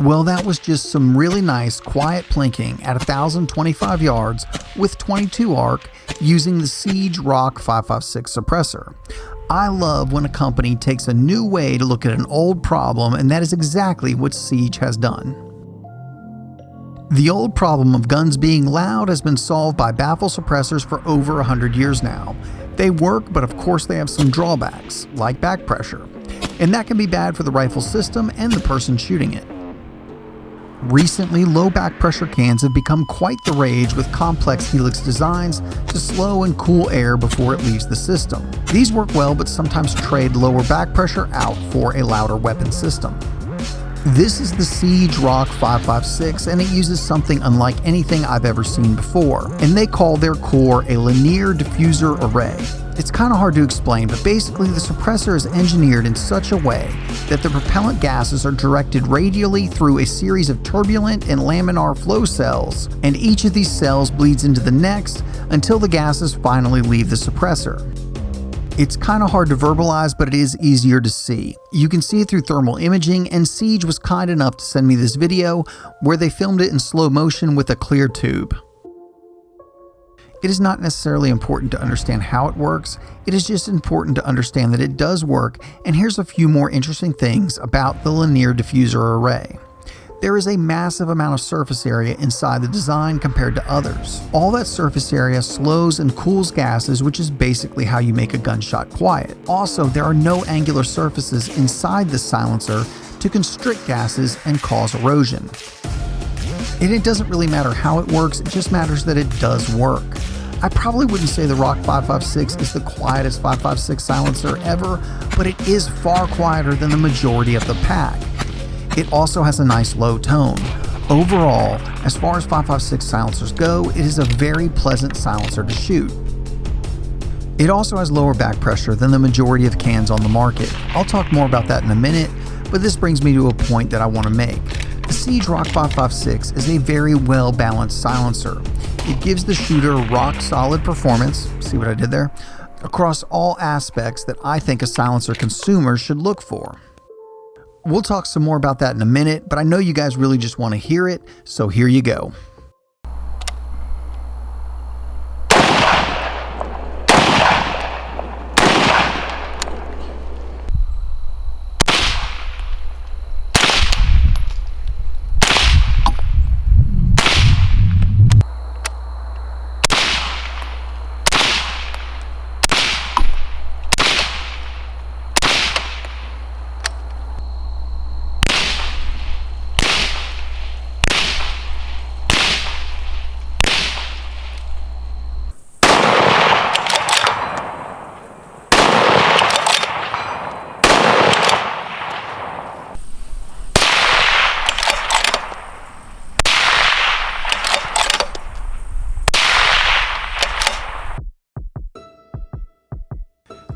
Well, that was just some really nice quiet plinking at 1,025 yards with 22 arc using the Siege ROC 556 suppressor. I love when a company takes a new way to look at an old problem, and that is exactly what Siege has done. The old problem of guns being loud has been solved by baffle suppressors for over 100 years now. They work, but of course they have some drawbacks, like back pressure, and that can be bad for the rifle system and the person shooting it. Recently, low back pressure cans have become quite the rage with complex helix designs to slow and cool air before it leaves the system. These work well, but sometimes trade lower back pressure out for a louder weapon system. This is the Siege ROC 556, and it uses something unlike anything I've ever seen before, and they call their core a linear diffuser array. It's kind of hard to explain, but basically the suppressor is engineered in such a way that the propellant gases are directed radially through a series of turbulent and laminar flow cells, and each of these cells bleeds into the next until the gases finally leave the suppressor. It's kind of hard to verbalize, but it is easier to see. You can see it through thermal imaging, and Siege was kind enough to send me this video where they filmed it in slow motion with a clear tube. It is not necessarily important to understand how it works, it is just important to understand that it does work, and here's a few more interesting things about the linear diffuser array. There is a massive amount of surface area inside the design compared to others. All that surface area slows and cools gases, which is basically how you make a gunshot quiet. Also, there are no angular surfaces inside the silencer to constrict gases and cause erosion. And it doesn't really matter how it works, it just matters that it does work. I probably wouldn't say the ROC 556 is the quietest 556 silencer ever, but it is far quieter than the majority of the pack. It also has a nice low tone. Overall, as far as 556 silencers go, it is a very pleasant silencer to shoot. It also has lower back pressure than the majority of cans on the market. I'll talk more about that in a minute, but this brings me to a point that I want to make. The Siege ROC 556 is a very well balanced silencer. It gives the shooter rock solid performance, see what I did there, across all aspects that I think a silencer consumer should look for. We'll talk some more about that in a minute, but I know you guys really just want to hear it, so here you go.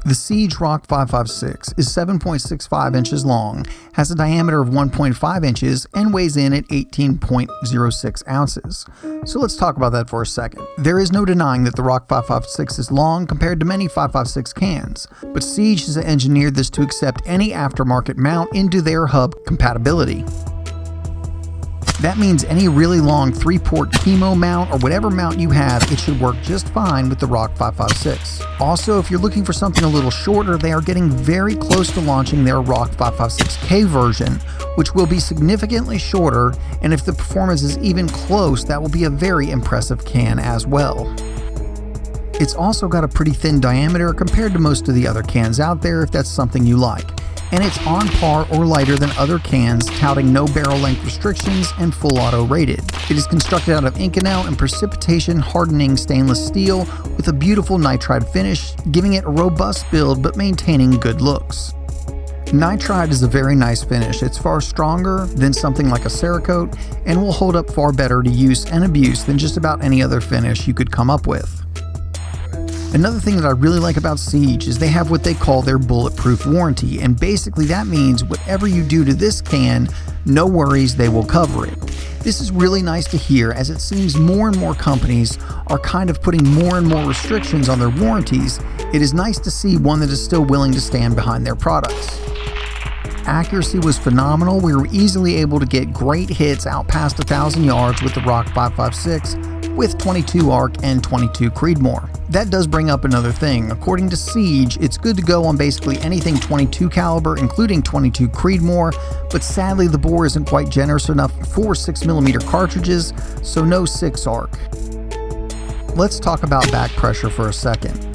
The Siege ROC 556 is 7.65 inches long, has a diameter of 1.5 inches, and weighs in at 18.06 ounces. So let's talk about that for a second. There is no denying that the ROC 556 is long compared to many 556 cans, but Siege has engineered this to accept any aftermarket mount into their hub compatibility. That means any really long 3-port chemo mount or whatever mount you have, it should work just fine with the ROC 556. Also, if you're looking for something a little shorter, they are getting very close to launching their ROC 556K version, which will be significantly shorter, and if the performance is even close, that will be a very impressive can as well. It's also got a pretty thin diameter compared to most of the other cans out there if that's something you like. And it's on par or lighter than other cans, touting no barrel length restrictions and full auto rated. It is constructed out of Inconel and precipitation hardening stainless steel with a beautiful nitride finish, giving it a robust build but maintaining good looks. Nitride is a very nice finish. It's far stronger than something like a Cerakote and will hold up far better to use and abuse than just about any other finish you could come up with. Another thing that I really like about Siege is they have what they call their bulletproof warranty, and basically that means whatever you do to this can, no worries, they will cover it. This is really nice to hear, as it seems more and more companies are kind of putting more and more restrictions on their warranties. It is nice to see one that is still willing to stand behind their products. Accuracy was phenomenal. We were easily able to get great hits out past 1,000 yards with the ROC 556 with 22 ARC and 22 Creedmoor. That does bring up another thing. According to Siege, it's good to go on basically anything 22 caliber, including 22 Creedmoor, but sadly the bore isn't quite generous enough for 6mm cartridges, so no 6 ARC. Let's talk about back pressure for a second.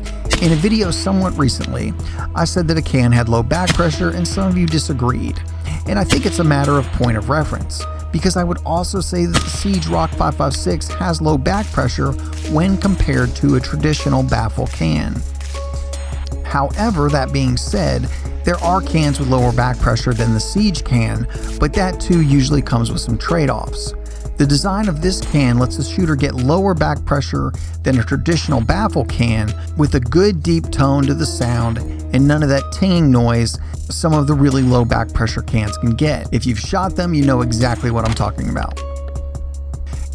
In a video somewhat recently, I said that a can had low back pressure and some of you disagreed, and I think it's a matter of point of reference, because I would also say that the Siege ROC 556 has low back pressure when compared to a traditional baffle can. However, that being said, there are cans with lower back pressure than the Siege can, but that too usually comes with some trade-offs. The design of this can lets the shooter get lower back pressure than a traditional baffle can, with a good deep tone to the sound and none of that tinging noise some of the really low back pressure cans can get. If you've shot them, you know exactly what I'm talking about.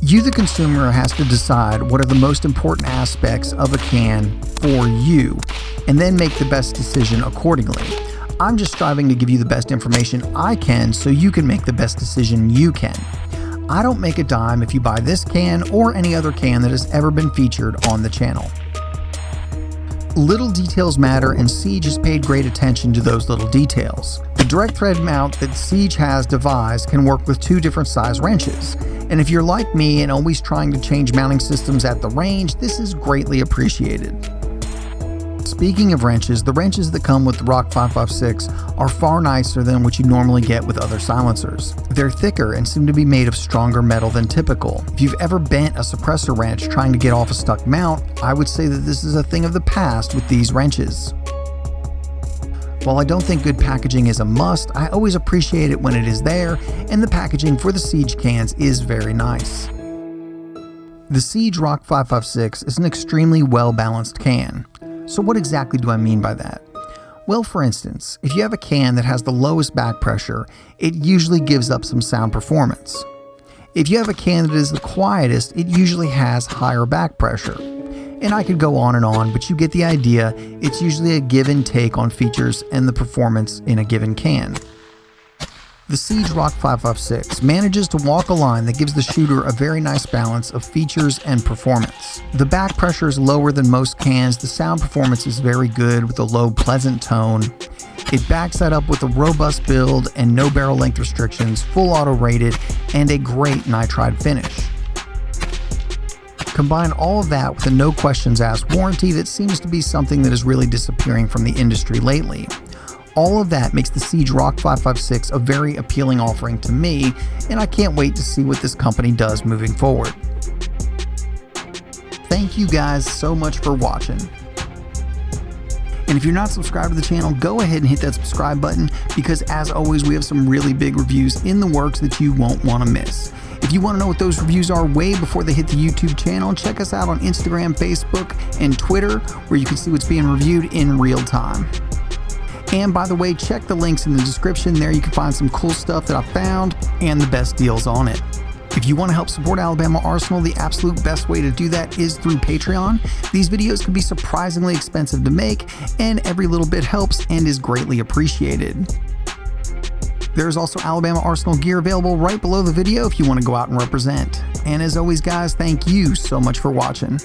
You, the consumer, has to decide what are the most important aspects of a can for you, and then make the best decision accordingly. I'm just striving to give you the best information I can so you can make the best decision you can. I don't make a dime if you buy this can or any other can that has ever been featured on the channel. Little details matter, and Siege has paid great attention to those little details. The direct thread mount that Siege has devised can work with 2 different size wrenches, and if you're like me and always trying to change mounting systems at the range, this is greatly appreciated. Speaking of wrenches, the wrenches that come with the ROC 556 are far nicer than what you normally get with other silencers. They're thicker and seem to be made of stronger metal than typical. If you've ever bent a suppressor wrench trying to get off a stuck mount, I would say that this is a thing of the past with these wrenches. While I don't think good packaging is a must, I always appreciate it when it is there, and the packaging for the Siege cans is very nice. The Siege ROC 556 is an extremely well-balanced can. So what exactly do I mean by that? Well, for instance, if you have a can that has the lowest back pressure, it usually gives up some sound performance. If you have a can that is the quietest, it usually has higher back pressure. And I could go on, but you get the idea. It's usually a give and take on features and the performance in a given can. The Siege ROC 556 manages to walk a line that gives the shooter a very nice balance of features and performance. The back pressure is lower than most cans, the sound performance is very good with a low, pleasant tone. It backs that up with a robust build and no barrel length restrictions, full auto rated, and a great nitride finish. Combine all of that with a no questions asked warranty that seems to be something that is really disappearing from the industry lately. All of that makes the Siege ROC 556 a very appealing offering to me, and I can't wait to see what this company does moving forward. Thank you guys so much for watching. And if you're not subscribed to the channel, go ahead and hit that subscribe button, because as always, we have some really big reviews in the works that you won't want to miss. If you want to know what those reviews are way before they hit the YouTube channel, check us out on Instagram, Facebook, and Twitter, where you can see what's being reviewed in real time. And by the way, check the links in the description. There you can find some cool stuff that I found and the best deals on it. If you want to help support Alabama Arsenal, the absolute best way to do that is through Patreon. These videos can be surprisingly expensive to make, and every little bit helps and is greatly appreciated. There's also Alabama Arsenal gear available right below the video if you want to go out and represent. And as always guys, thank you so much for watching.